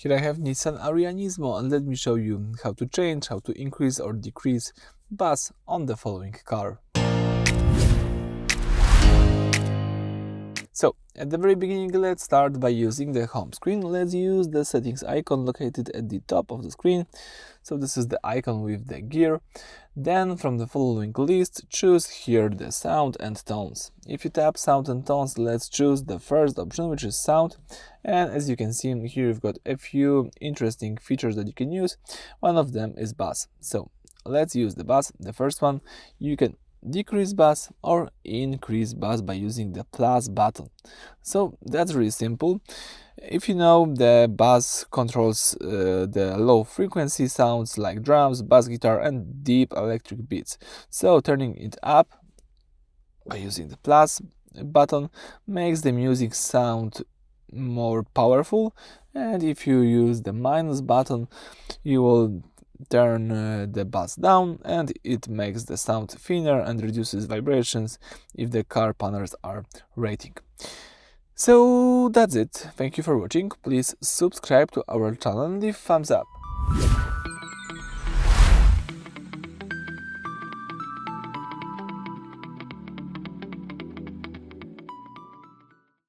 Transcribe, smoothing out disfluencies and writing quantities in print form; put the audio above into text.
Here I have Nissan Ariya Nismo, and let me show you how to change, how to increase or decrease bass on the following car. So, at the very beginning, let's start by using the home screen. Let's use the settings icon located at the top of the screen. So this is the icon with the gear. Then from the following list, choose here the sound and tones. If you tap sound and tones, let's choose the first option, which is sound. And as you can see here, you've got a few interesting features that you can use. One of them is bass. So let's use the bass. The first one, you can decrease bass or increase bass by using the plus button. So that's really simple. If you know, the bass controls the low frequency sounds like drums, bass guitar and deep electric beats. So turning it up by using the plus button makes the music sound more powerful, and if you use the minus button, you will turn the bass down and it makes the sound thinner and reduces vibrations if the car panels are rating. So that's it. Thank you for watching. Please subscribe to our channel and leave thumbs up.